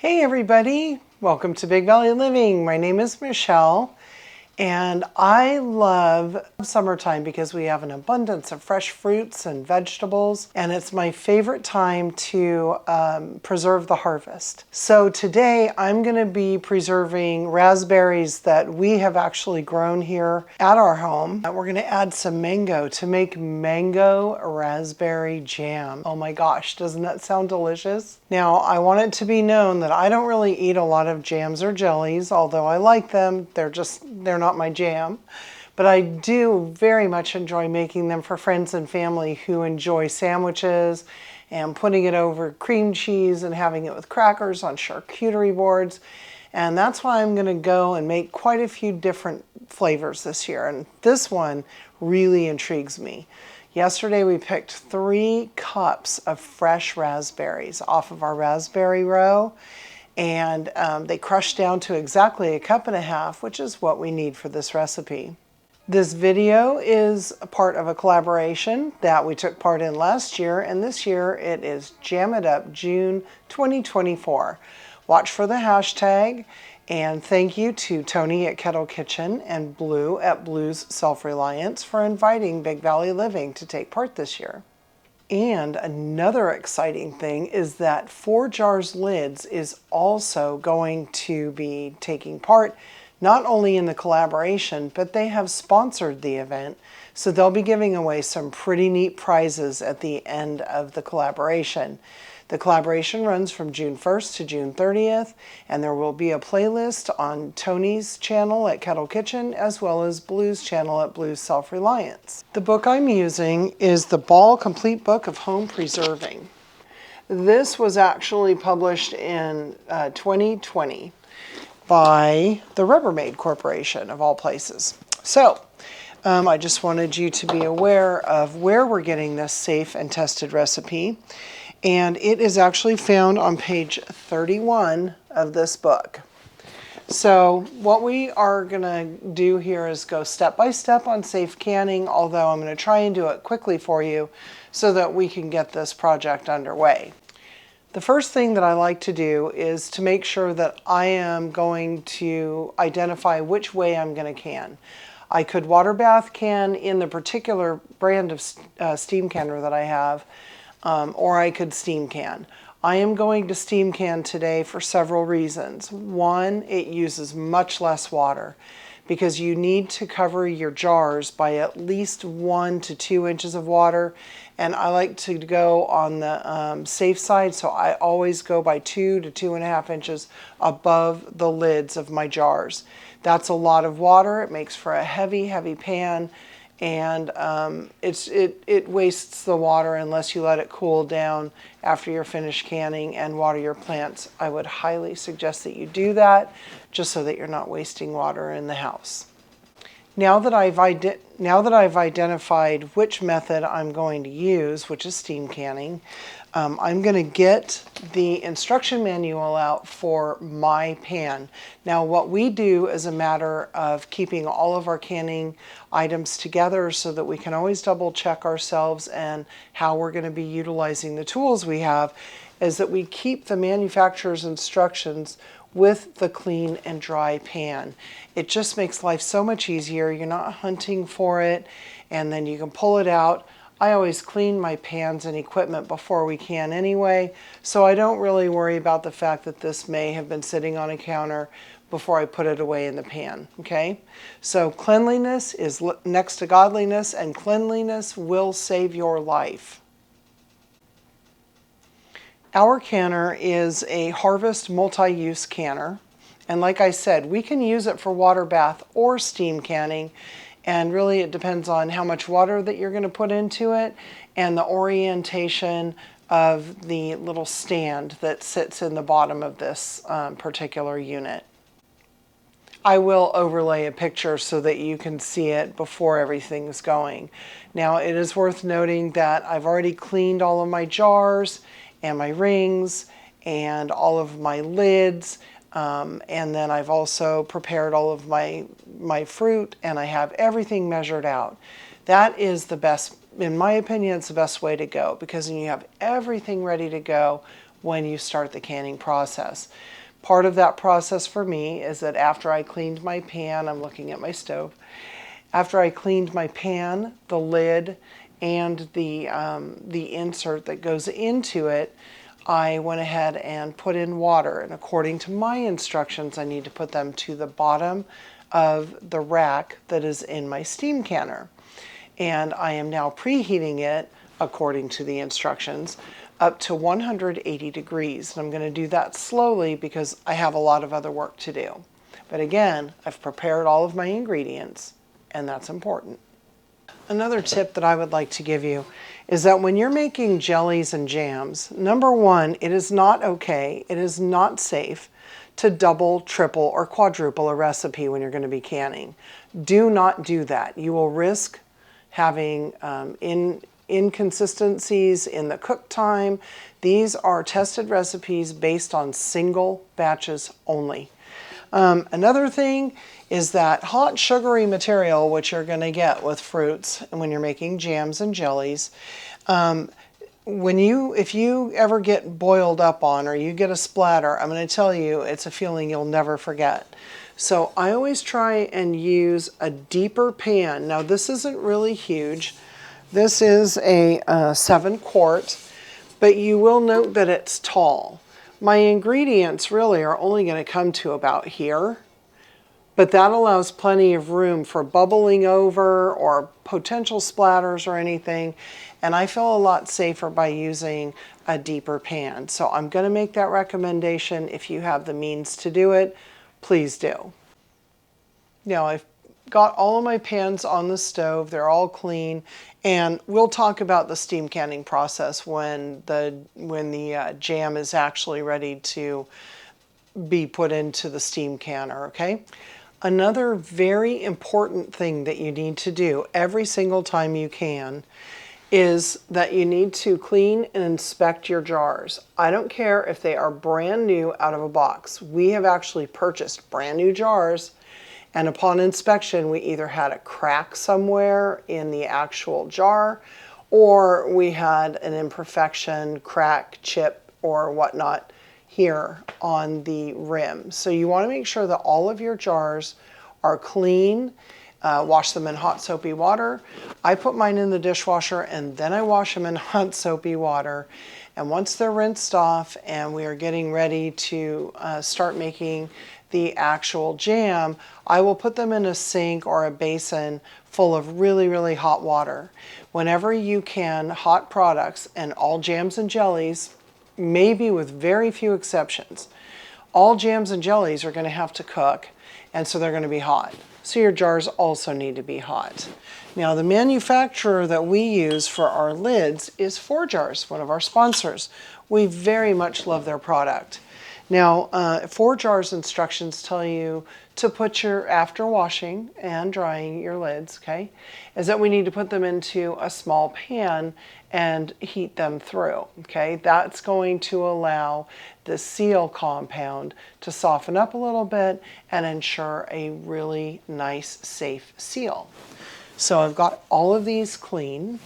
Hey everybody, welcome to Big Valley Living. My name is Michelle and I love summertime because we have an abundance of fresh fruits and vegetables, and it's my favorite time to preserve the harvest. So today I'm going to be preserving raspberries that we have actually grown here at our home. We're going to add some mango to make mango raspberry jam. Oh my gosh, doesn't that sound delicious? Now, I want it to be known that I don't really eat a lot of jams or jellies, although I like them. They're not my jam. But I do very much enjoy making them for friends and family who enjoy sandwiches and putting it over cream cheese and having it with crackers on charcuterie boards. And that's why I'm going to go and make quite a few different flavors this year. And this one really intrigues me. Yesterday we picked 3 cups of fresh raspberries off of our raspberry row, and they crushed down to exactly 1.5 cups, which is what we need for this recipe. This video is a part of a collaboration that we took part in last year, and this year it is Jam It Up June 2024. Watch for the hashtag, and thank you to Tony at Kettle Kitchen and Bloo at Bloo's Self-Reliance for inviting Big Valley Living to take part this year. And another exciting thing is that 4 Jars Lids is also going to be taking part not only in the collaboration, but they have sponsored the event. So they'll be giving away some pretty neat prizes at the end of the collaboration. The collaboration runs from June 1st to June 30th, and there will be a playlist on Tony's channel at Kettle Kitchen as well as Bloo's channel at Bloo's Self-Reliance. The book I'm using is the Ball Complete Book of Home Preserving. This was actually published in 2020 by the Rubbermaid Corporation, of all places. So I just wanted you to be aware of where we're getting this safe and tested recipe. And it is actually found on page 31 of this book. So what we are going to do here is go step by step on safe canning, although I'm going to try and do it quickly for you so that we can get this project underway. The first thing that I like to do is to make sure that I am going to identify which way I'm going to can. I could water bath can in the particular brand of steam canner that I have, or I could steam can. I am going to steam can today for several reasons. One, it uses much less water because you need to cover your jars by at least 1 to 2 inches of water. And I like to go on the safe side, so I always go by 2 to 2.5 inches above the lids of my jars. That's a lot of water. It makes for a heavy, heavy pan, and it wastes the water unless you let it cool down after you're finished canning and water your plants. I would highly suggest that you do that just so that you're not wasting water in the house. Now that I've identified which method I'm going to use, which is steam canning, I'm going to get the instruction manual out for my pan. Now, what we do as a matter of keeping all of our canning items together so that we can always double check ourselves and how we're going to be utilizing the tools we have is that we keep the manufacturer's instructions with the clean and dry pan. It just makes life so much easier. You're not hunting for it, and then you can pull it out. I always clean my pans and equipment before we can anyway, so I don't really worry about the fact that this may have been sitting on a counter before I put it away in the pan, okay? So cleanliness is next to godliness, and cleanliness will save your life. Our canner is a Harvest multi-use canner, and like I said, we can use it for water bath or steam canning, and really it depends on how much water that you're going to put into it and the orientation of the little stand that sits in the bottom of this particular unit. I will overlay a picture so that you can see it before everything's going. Now, it is worth noting that I've already cleaned all of my jars and my rings and all of my lids, and then I've also prepared all of my fruit, and I have everything measured out. That is the best, in my opinion, it's the best way to go, because when you have everything ready to go, when you start the canning process. Part of that process for me is that after I cleaned my pan, I'm looking at my stove, after I cleaned my pan, the lid, and the insert that goes into it, I went ahead and put in water. And according to my instructions, I need to put them to the bottom of the rack that is in my steam canner. And I am now preheating it, according to the instructions, up to 180 degrees. And I'm going to do that slowly because I have a lot of other work to do. But again, I've prepared all of my ingredients, and that's important. Another tip that I would like to give you is that when you're making jellies and jams, number one, it is not okay, it is not safe to double, triple, or quadruple a recipe when you're going to be canning. Do not do that. You will risk having inconsistencies in the cook time. These are tested recipes based on single batches only. Another thing is that hot sugary material, which you're going to get with fruits and when you're making jams and jellies, if you ever get boiled up on or you get a splatter, I'm going to tell you it's a feeling you'll never forget. So I always try and use a deeper pan. Now this isn't really huge. This is a 7-quart, but you will note that it's tall. My ingredients really are only going to come to about here, but that allows plenty of room for bubbling over or potential splatters or anything, and I feel a lot safer by using a deeper pan. So I'm going to make that recommendation. If you have the means to do it, please do. Now I've got all of my pans on the stove, they're all clean, and we'll talk about the steam canning process when the jam is actually ready to be put into the steam canner, okay? Another very important thing that you need to do every single time you can is that you need to clean and inspect your jars. I don't care if they are brand new out of a box. We have actually purchased brand new jars, and upon inspection, we either had a crack somewhere in the actual jar, or we had an imperfection, crack, chip, or whatnot here on the rim. So you want to make sure that all of your jars are clean. Wash them in hot soapy water. I put mine in the dishwasher and then I wash them in hot soapy water. And once they're rinsed off and we are getting ready to start making the actual jam, I will put them in a sink or a basin full of really, really hot water. Whenever you can, hot products, and all jams and jellies, maybe with very few exceptions, all jams and jellies are going to have to cook, and so they're going to be hot. So your jars also need to be hot. Now the manufacturer that we use for our lids is 4Jars, one of our sponsors. We very much love their product. Now 4Jars instructions tell you to put your, after washing and drying your lids, okay, is that we need to put them into a small pan and heat them through, okay? That's going to allow the seal compound to soften up a little bit and ensure a really nice, safe seal. So I've got all of these clean.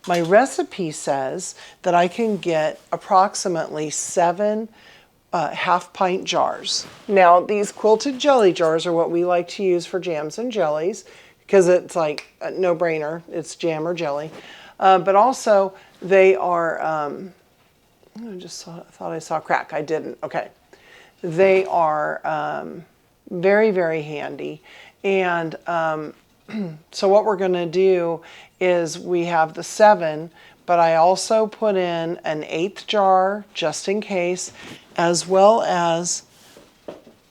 My recipe says that I can get approximately 7 half-pint jars. Now these quilted jelly jars are what we like to use for jams and jellies because it's like a no-brainer, it's jam or jelly. But also they are, I just thought I saw crack, I didn't, okay. They are very, very handy. And so what we're gonna do is we have the 7, but I also put in an 8th jar just in case, as well as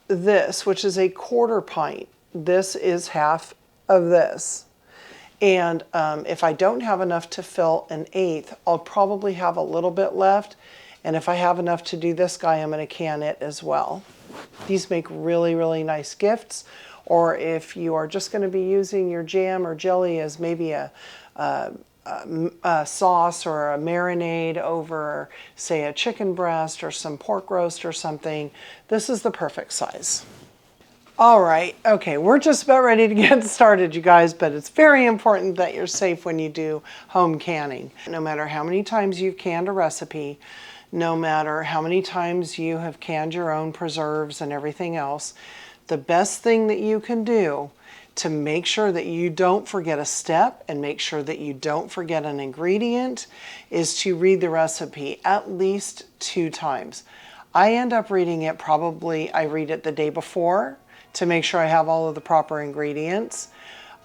this, which is a 1/4 pint. This is half of this. And if I don't have enough to fill an 1/8, I'll probably have a little bit left. And if I have enough to do this guy, I'm going to can it as well. These make really, really nice gifts. Or if you are just going to be using your jam or jelly as maybe a sauce or a marinade over, say, a chicken breast or some pork roast or something, this is the perfect size. All right, okay, we're just about ready to get started, you guys, but it's very important that you're safe when you do home canning. No matter how many times you've canned a recipe, no matter how many times you have canned your own preserves and everything else, the best thing that you can do to make sure that you don't forget a step and make sure that you don't forget an ingredient is to read the recipe at least 2 times. I end up reading it I read it the day before to make sure I have all of the proper ingredients.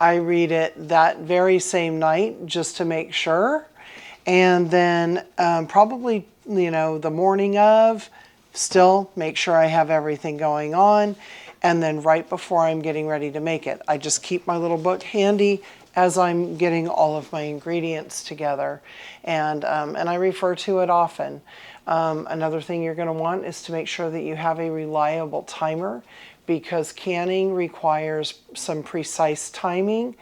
I read it that very same night just to make sure. And then probably, the morning of, still make sure I have everything going on. And then right before I'm getting ready to make it, I just keep my little book handy as I'm getting all of my ingredients together. And I refer to it often. Another thing you're going to want is to make sure that you have a reliable timer, because canning requires some precise timing,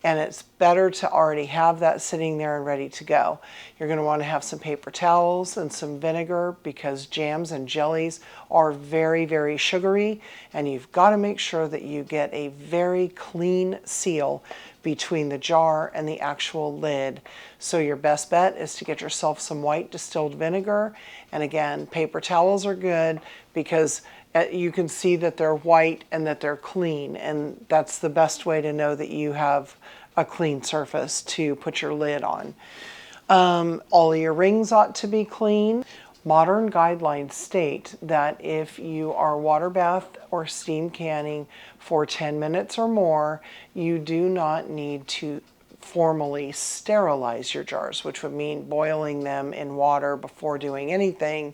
and it's better to already have that sitting there and ready to go. You're going to want to have some paper towels and some vinegar, because jams and jellies are very, very sugary, and you've got to make sure that you get a very clean seal between the jar and the actual lid. So your best bet is to get yourself some white distilled vinegar, and again, paper towels are good because you can see that they're white and that they're clean, and that's the best way to know that you have a clean surface to put your lid on. All of your rings ought to be clean. Modern guidelines state that if you are water bath or steam canning for 10 minutes or more, you do not need to formally sterilize your jars, which would mean boiling them in water before doing anything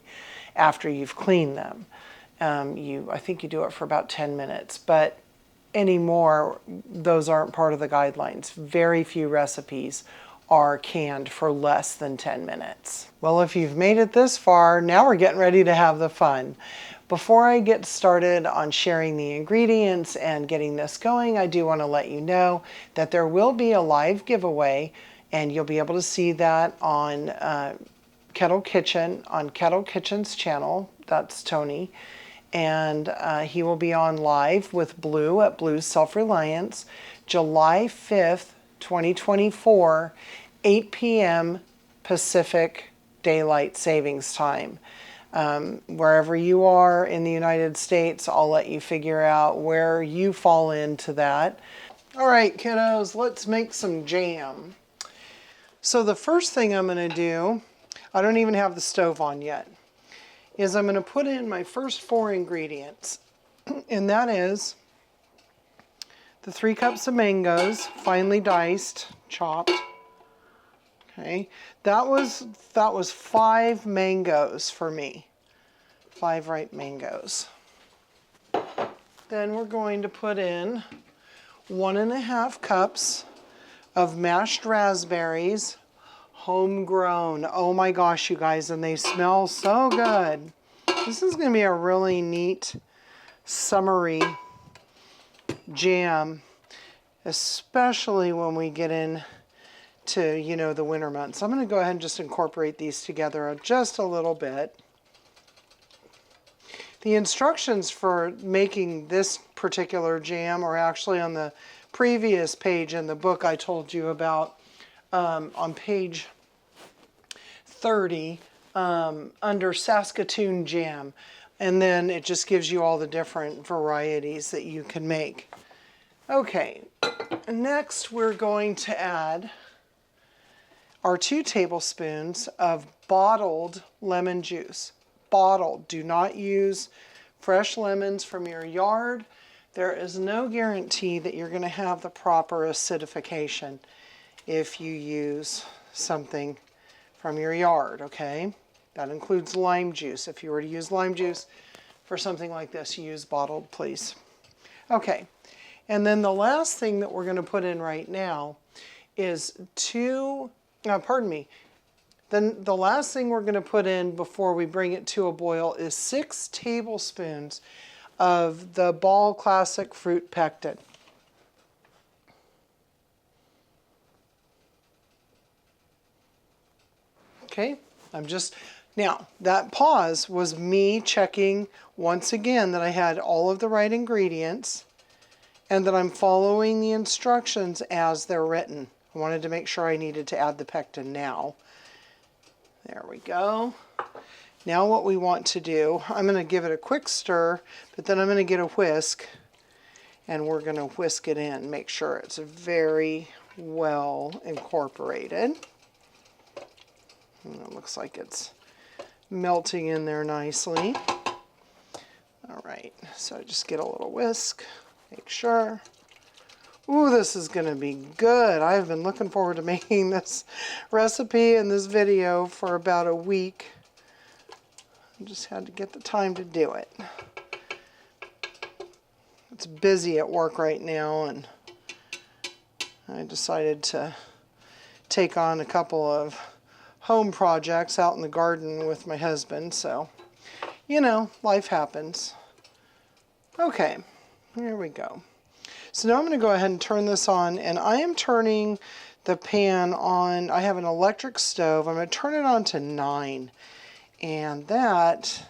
after you've cleaned them. I think you do it for about 10 minutes, but anymore, those aren't part of the guidelines. Very few recipes are canned for less than 10 minutes. Well, if you've made it this far, now we're getting ready to have the fun. Before I get started on sharing the ingredients and getting this going, I do want to let you know that there will be a live giveaway, and you'll be able to see that on Kettle Kitchen, on Kettle Kitchen's channel. That's Tony. And he will be on live with Bloo at Bloo's Self-Reliance, July 5th, 2024, 8 p.m. Pacific Daylight Savings Time. Wherever you are in the United States, I'll let you figure out where you fall into that. All right, kiddos, let's make some jam. So the first thing I'm going to do, I don't even have the stove on yet, is I'm going to put in my first 4 ingredients, and that is the 3 cups of mangoes, finely diced, chopped. Okay, that was 5 mangoes for me, 5 ripe mangoes. Then we're going to put in 1.5 cups of mashed raspberries, homegrown. Oh my gosh, you guys, and they smell so good. This is going to be a really neat, summery jam, especially when we get into, the winter months. I'm going to go ahead and just incorporate these together just a little bit. The instructions for making this particular jam are actually on the previous page in the book I told you about, on page 30, under Saskatoon jam, and then it just gives you all the different varieties that you can make. Okay, next we're going to add our 2 tablespoons of bottled lemon juice. Bottled. Do not use fresh lemons from your yard. There is no guarantee that you're going to have the proper acidification if you use something from your yard, okay? That includes lime juice. If you were to use lime juice for something like this, use bottled, please. Okay, and then the last thing that we're going to put in right now is Then the last thing we're going to put in before we bring it to a boil is 6 tablespoons of the Ball Classic Fruit Pectin. Okay, now that pause was me checking once again that I had all of the right ingredients and that I'm following the instructions as they're written. I wanted to make sure I needed to add the pectin now. There we go. Now what we want to do, I'm going to give it a quick stir, but then I'm going to get a whisk and we're going to whisk it in. Make sure it's very well incorporated. And it looks like it's melting in there nicely. All right, so just get a little whisk, make sure. Ooh, this is going to be good. I've been looking forward to making this recipe and this video for about a week. I just had to get the time to do it. It's busy at work right now, and I decided to take on a couple of home projects out in the garden with my husband, so, you know, life happens. Okay, here we go. So now I'm going to go ahead and turn this on, and I am turning the pan on. I have an electric stove. I'm going to turn it on to 9, and that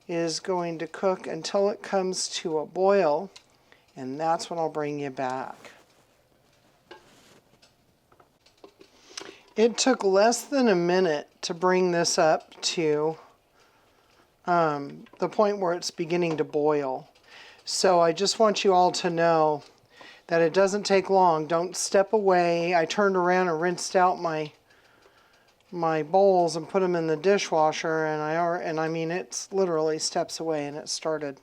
is going to cook until it comes to a boil, and that's when I'll bring you back. It took less than a minute to bring this up to the point where it's beginning to boil. So I just want you all to know that it doesn't take long. Don't step away. I turned around and rinsed out my bowls and put them in the dishwasher, and I mean, it's literally steps away, and it started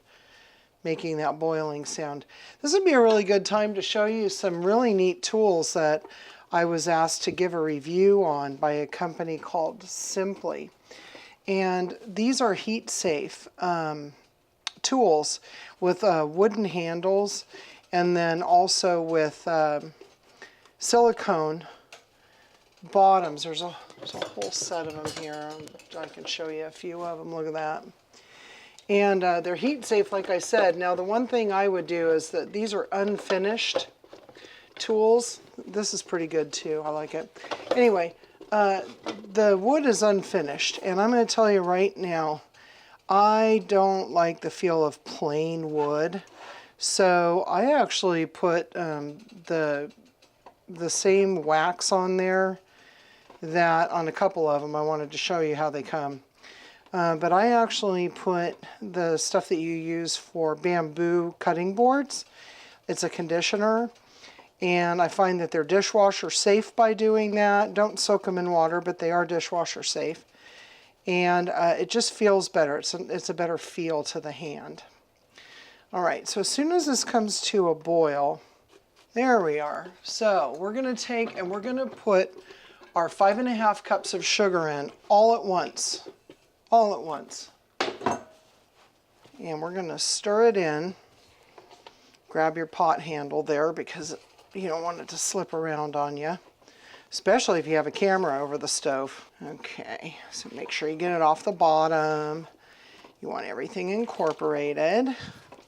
making that boiling sound. This would be a really good time to show you some really neat tools that I was asked to give a review on by a company called Simply. And these are heat safe tools with wooden handles, and then also with silicone bottoms. There's a whole set of them here. I can show you a few of them. Look at that. And they're heat safe, like I said. Now, the one thing I would do is that these are unfinished tools. This is pretty good too. I like it. Anyway, the wood is unfinished, and I'm going to tell you right now, I don't like the feel of plain wood. So I actually put the same wax on there that on a couple of them. I wanted to show you how they come. But I actually put the stuff that you use for bamboo cutting boards. It's a conditioner, and I find that they're dishwasher safe by doing that. Don't soak them in water, but they are dishwasher safe. And it just feels better. It's a better feel to the hand. All right, so as soon as this comes to a boil, there we are. So we're going to take and we're going to put our 5½ cups of sugar in all at once. All at once. And we're going to stir it in. Grab your pot handle there because you don't want it to slip around on you, especially if you have a camera over the stove. Okay, so make sure you get it off the bottom. You want everything incorporated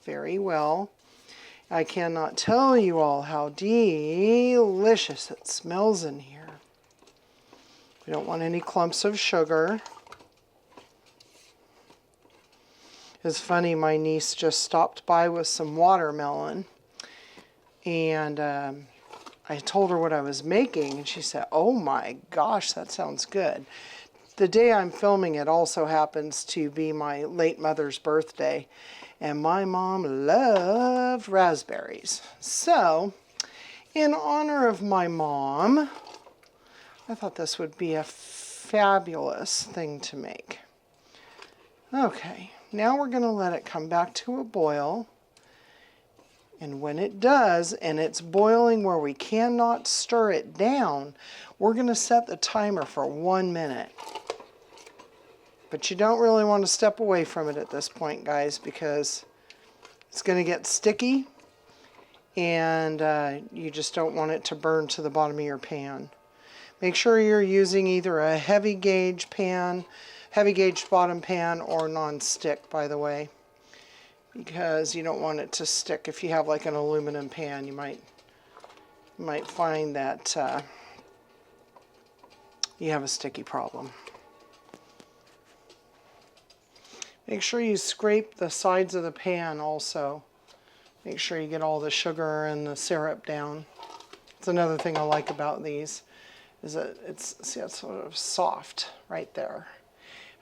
very well. I cannot tell you all how delicious it smells in here. We don't want any clumps of sugar. It's funny, my niece just stopped by with some watermelon, and I told her what I was making, and she said, "Oh my gosh, that sounds good." The day I'm filming it also happens to be my late mother's birthday, and my mom loved raspberries. So, in honor of my mom, I thought this would be a fabulous thing to make. Okay, now we're going to let it come back to a boil. And when it does, and it's boiling where we cannot stir it down, we're going to set the timer for 1 minute. But you don't really want to step away from it at this point, guys, because it's going to get sticky, and you just don't want it to burn to the bottom of your pan. Make sure you're using either a heavy gauge pan, heavy gauge bottom pan, or non-stick, by the way, because you don't want it to stick. If you have like an aluminum pan, you might find that you have a sticky problem. Make sure you scrape the sides of the pan also. Make sure you get all the sugar and the syrup down. It's another thing I like about these, is that it's sort of soft right there.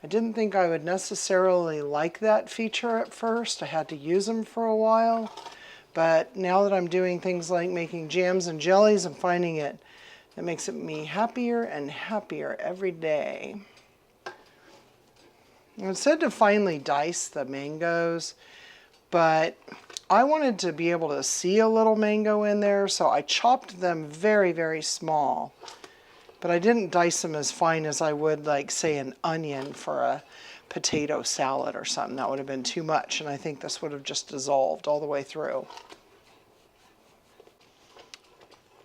I didn't think I would necessarily like that feature at first. I had to use them for a while. But now that I'm doing things like making jams and jellies, I'm finding it makes me happier and happier every day. I said to finally dice the mangoes, but I wanted to be able to see a little mango in there, so I chopped them very, very small. But I didn't dice them as fine as I would, like, say, an onion for a potato salad or something. That would have been too much, and I think this would have just dissolved all the way through.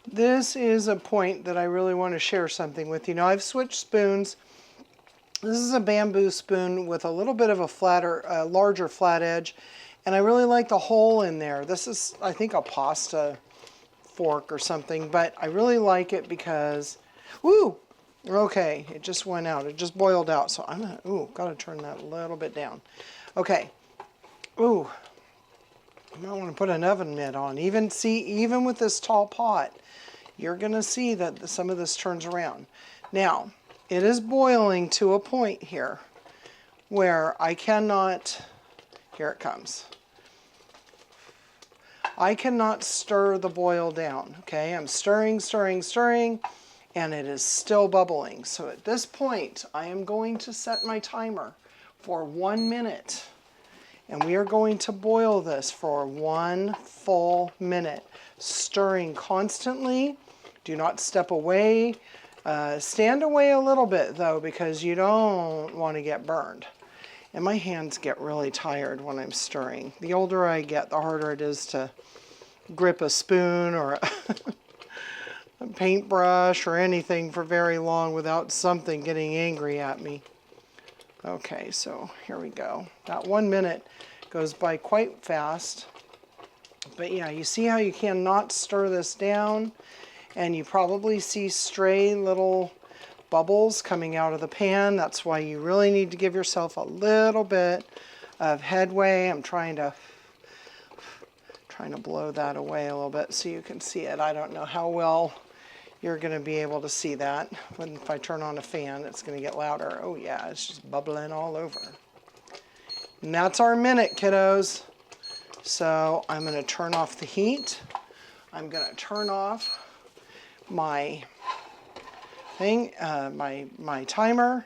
This is a point that I really want to share something with you. Now, I've switched spoons. This is a bamboo spoon with a little bit of a larger flat edge, and I really like the hole in there. This is, I think, a pasta fork or something, but I really like it because, woo, okay, it just went out. It just boiled out, so I'm gonna, gotta turn that a little bit down. Okay, I might want to put an oven mitt on. Even with this tall pot, you're gonna see that some of this turns around. Now, it is boiling to a point here where I cannot, here it comes. I cannot stir the boil down, okay? I'm stirring, and it is still bubbling. So at this point, I am going to set my timer for 1 minute. And we are going to boil this for 1 full minute, stirring constantly. Do not step away. Stand away a little bit though, because you don't want to get burned. And my hands get really tired when I'm stirring. The older I get, the harder it is to grip a spoon or a paintbrush or anything for very long without something getting angry at me. Okay, so here we go. That 1 minute goes by quite fast. But yeah, you see how you cannot stir this down? And you probably see stray little bubbles coming out of the pan. That's why you really need to give yourself a little bit of headway. I'm trying to blow that away a little bit so you can see it. I don't know how well you're going to be able to see that. If I turn on a fan, it's going to get louder. Oh yeah, it's just bubbling all over. And that's our minute, kiddos. So I'm going to turn off the heat. I'm going to turn off my thing, my timer,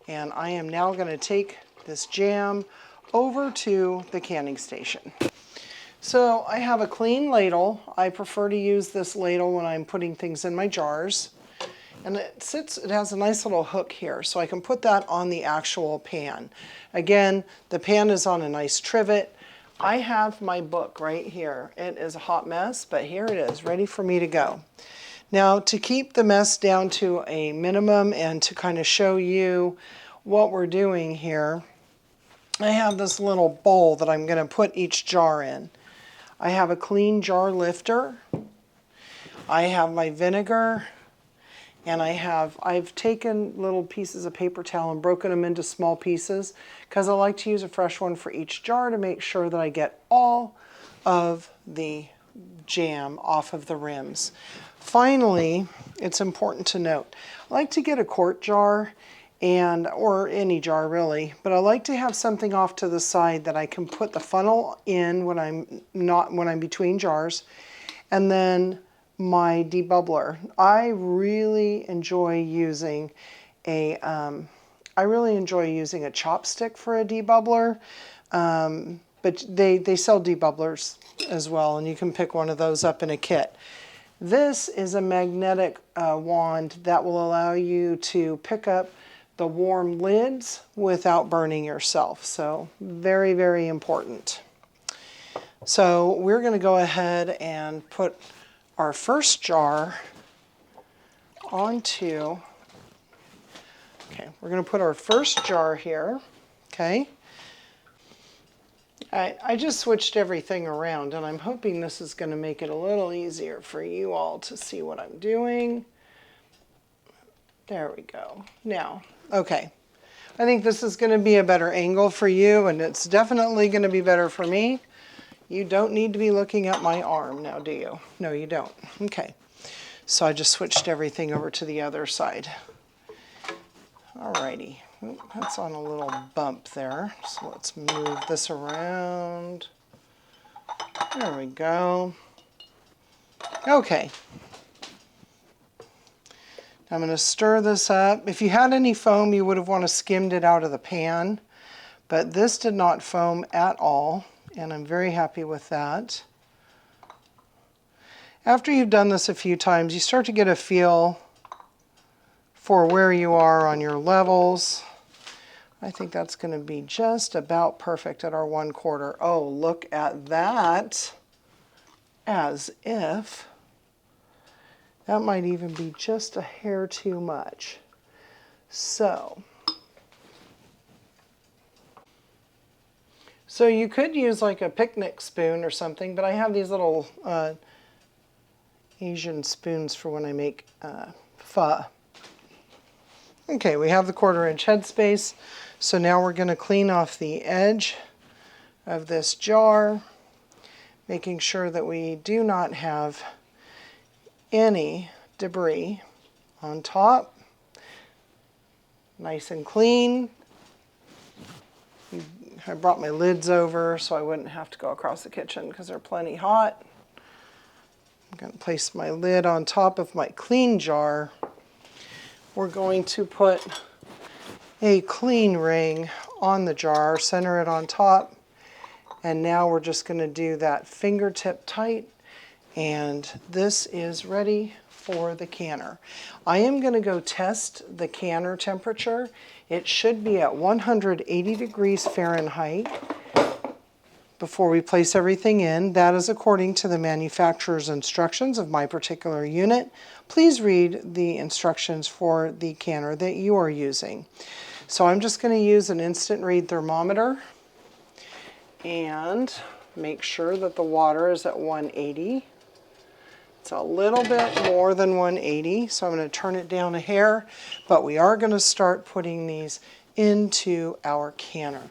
and I am now going to take this jam over to the canning station. So I have a clean ladle. I prefer to use this ladle when I'm putting things in my jars. And it has a nice little hook here, so I can put that on the actual pan. Again, the pan is on a nice trivet. I have my book right here. It is a hot mess, but here it is, ready for me to go. Now, to keep the mess down to a minimum and to kind of show you what we're doing here, I have this little bowl that I'm going to put each jar in. I have a clean jar lifter. I have my vinegar, and I've taken little pieces of paper towel and broken them into small pieces because I like to use a fresh one for each jar to make sure that I get all of the jam off of the rims. Finally, it's important to note, I like to get a quart jar or any jar really, but I like to have something off to the side that I can put the funnel in when I'm between jars, and then my debubbler. I really enjoy using a chopstick for a debubbler, but they sell debubblers as well, and you can pick one of those up in a kit. This is a magnetic wand that will allow you to pick up the warm lids without burning yourself. So very, very important. So we're going to go ahead and put our first jar onto, we're going to put our first jar here, okay? I just switched everything around, and I'm hoping this is going to make it a little easier for you all to see what I'm doing. There we go. Now, okay. I think this is going to be a better angle for you, and it's definitely going to be better for me. You don't need to be looking at my arm now, do you? No, you don't. Okay. So I just switched everything over to the other side. Alrighty. Oop, that's on a little bump there. So let's move this around. There we go. Okay. I'm going to stir this up. If you had any foam, you would have want to skimmed it out of the pan, but this did not foam at all, and I'm very happy with that. After you've done this a few times, you start to get a feel for where you are on your levels. I think that's going to be just about perfect at our 1/4. Oh, look at that. As if. That might even be just a hair too much. So you could use like a picnic spoon or something, but I have these little Asian spoons for when I make pho. Okay, we have the 1/4 inch headspace. So now we're going to clean off the edge of this jar, making sure that we do not have any debris on top. Nice and clean. I brought my lids over so I wouldn't have to go across the kitchen because they're plenty hot. I'm going to place my lid on top of my clean jar. We're going to put a clean ring on the jar, center it on top, and now we're just going to do that fingertip tight, and this is ready for the canner. I am going to go test the canner temperature. It should be at 180 degrees Fahrenheit before we place everything in. That is according to the manufacturer's instructions of my particular unit. Please read the instructions for the canner that you are using. So I'm just going to use an instant read thermometer and make sure that the water is at 180. It's a little bit more than 180, so I'm going to turn it down a hair, but we are going to start putting these into our canner.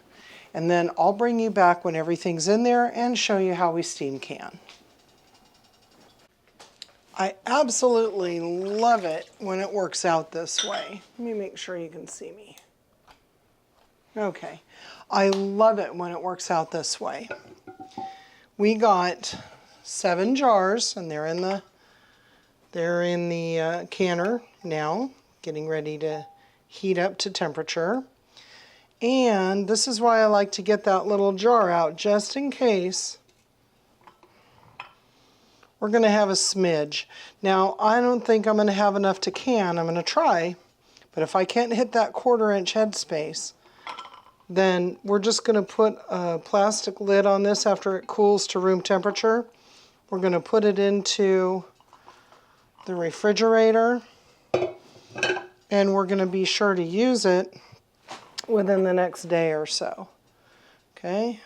And then I'll bring you back when everything's in there and show you how we steam can. I absolutely love it when it works out this way. Let me make sure you can see me. Okay, I love it when it works out this way. We got 7 jars, and they're in the canner now, getting ready to heat up to temperature. And this is why I like to get that little jar out, just in case we're going to have a smidge. Now, I don't think I'm going to have enough to can. I'm going to try, but if I can't hit that 1/4 inch headspace, then we're just going to put a plastic lid on this after it cools to room temperature. We're going to put it into the refrigerator, and we're going to be sure to use it within the next day or so. Okay?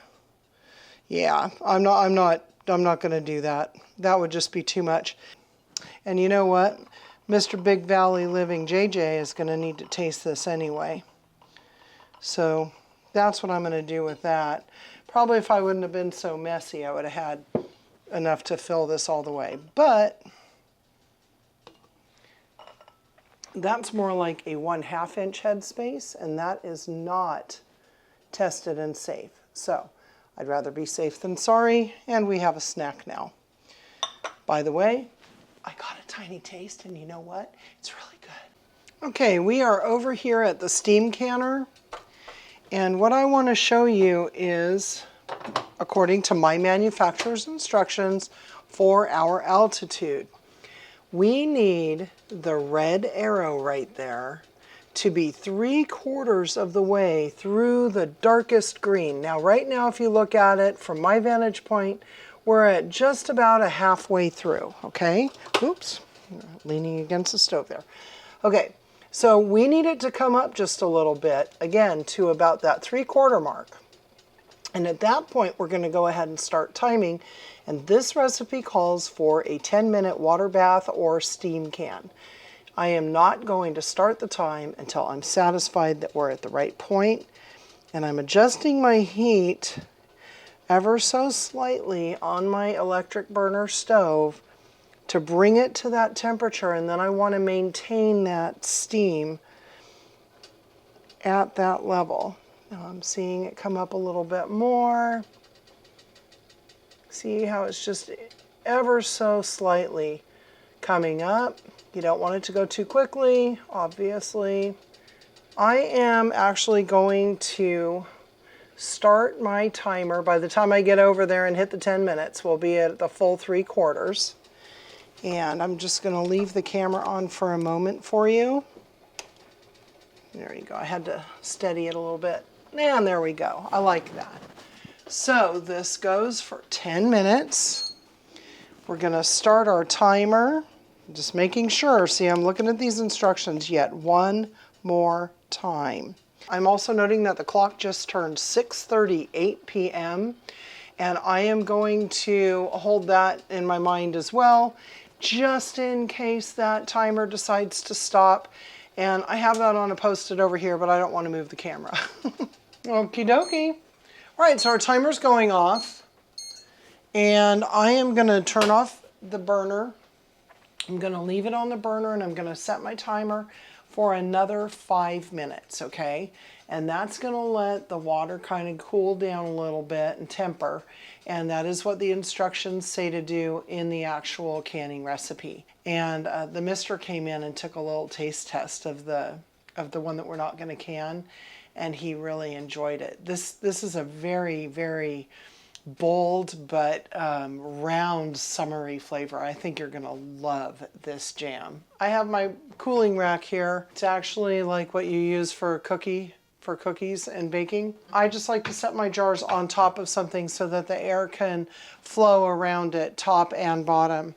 Yeah, I'm not going to do that. That would just be too much. And you know what? Mr. Big Valley Living JJ is going to need to taste this anyway. So that's what I'm going to do with that. Probably if I wouldn't have been so messy, I would have had enough to fill this all the way. But that's more like a 1/2 inch headspace, and that is not tested and safe. So I'd rather be safe than sorry, and we have a snack now. By the way, I got a tiny taste, and you know what? It's really good. Okay, we are over here at the steam canner, and what I want to show you is, according to my manufacturer's instructions, for our altitude. We need the red arrow right there to be 3/4 of the way through the darkest green. Now, right now, if you look at it from my vantage point, we're at just about a halfway through, okay? Oops, leaning against the stove there. Okay, so we need it to come up just a little bit, again, to about that 3/4 mark. And at that point, we're going to go ahead and start timing. And this recipe calls for a 10-minute water bath or steam can. I am not going to start the time until I'm satisfied that we're at the right point. And I'm adjusting my heat ever so slightly on my electric burner stove to bring it to that temperature. And then I want to maintain that steam at that level. Now I'm seeing it come up a little bit more. See how it's just ever so slightly coming up. You don't want it to go too quickly, obviously. I am actually going to start my timer. By the time I get over there and hit the 10 minutes, we'll be at the full 3/4. And I'm just going to leave the camera on for a moment for you. There you go. I had to steady it a little bit. And there we go. I like that. So this goes for 10 minutes. We're going to start our timer. Just making sure. See, I'm looking at these instructions yet one more time. I'm also noting that the clock just turned 6:38 p.m. and I am going to hold that in my mind as well, just in case that timer decides to stop. And I have that on a post-it over here, but I don't want to move the camera. Okie dokie. All right, so our timer's going off, and I am going to turn off the burner. I'm going to leave it on the burner, and I'm going to set my timer for another 5 minutes, okay? And that's going to let the water kind of cool down a little bit and temper. And that is what the instructions say to do in the actual canning recipe. And the mister came in and took a little taste test of the one that we're not going to can, and he really enjoyed it. This is a very, very bold but round, summery flavor. I think you're gonna love this jam. I have my cooling rack here. It's actually like what you use for cookies and baking. I just like to set my jars on top of something so that the air can flow around it, top and bottom.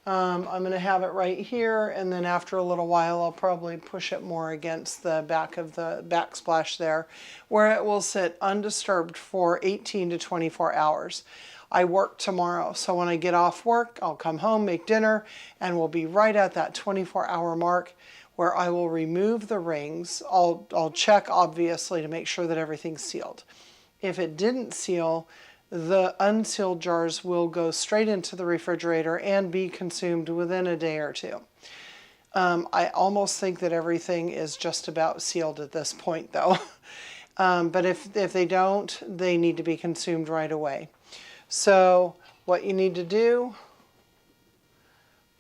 I'm going to have it right here, and then after a little while I'll probably push it more against the back of the backsplash there, where it will sit undisturbed for 18 to 24 hours. I work tomorrow, so when I get off work, I'll come home, make dinner, and we'll be right at that 24-hour mark where I will remove the rings. I'll check, obviously, to make sure that everything's sealed. If it didn't seal, the unsealed jars will go straight into the refrigerator and be consumed within a day or two. I almost think that everything is just about sealed at this point, though. But if they don't, they need to be consumed right away. So what you need to do,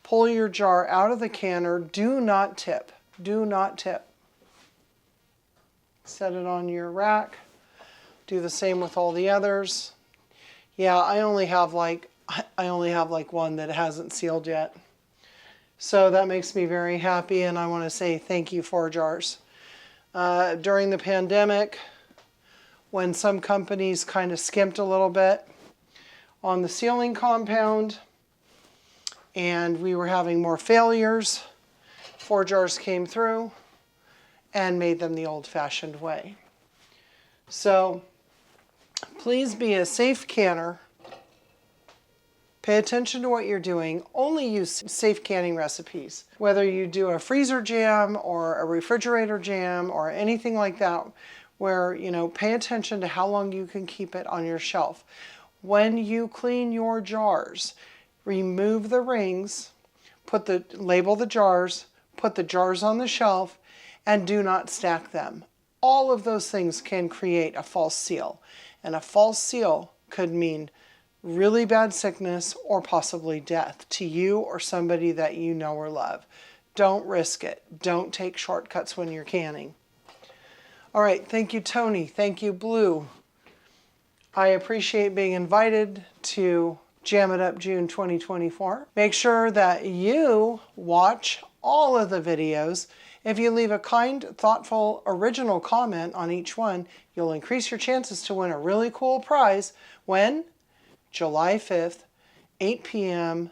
pull your jar out of the canner. Do not tip. Do not tip. Set it on your rack. Do the same with all the others. Yeah, I only have like one that hasn't sealed yet. So that makes me very happy, and I want to say thank you, 4Jars. During the pandemic, when some companies kind of skimped a little bit on the sealing compound and we were having more failures, 4Jars came through and made them the old-fashioned way. So please be a safe canner. Pay attention to what you're doing. Only use safe canning recipes. Whether you do a freezer jam or a refrigerator jam or anything like that, where, pay attention to how long you can keep it on your shelf. When you clean your jars, remove the rings, label the jars, put the jars on the shelf, and do not stack them. All of those things can create a false seal. And a false seal could mean really bad sickness or possibly death to you or somebody that you know or love. Don't risk it. Don't take shortcuts when you're canning. All right, thank you, Tony. Thank you, Bloo. I appreciate being invited to Jam It Up June 2024. Make sure that you watch all of the videos. If you leave a kind, thoughtful, original comment on each one, you'll increase your chances to win a really cool prize when? July 5th, 8 p.m.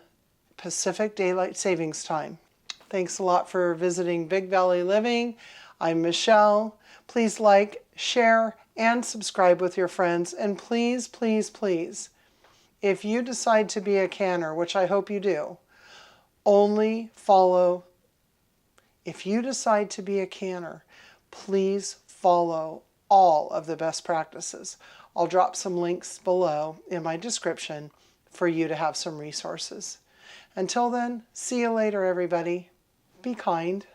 Pacific Daylight Savings Time. Thanks a lot for visiting Big Valley Living. I'm Michelle. Please like, share, and subscribe with your friends. And please, please, please, if you decide to be a canner, which I hope you do, if you decide to be a canner, please follow all of the best practices. I'll drop some links below in my description for you to have some resources. Until then, see you later, everybody. Be kind.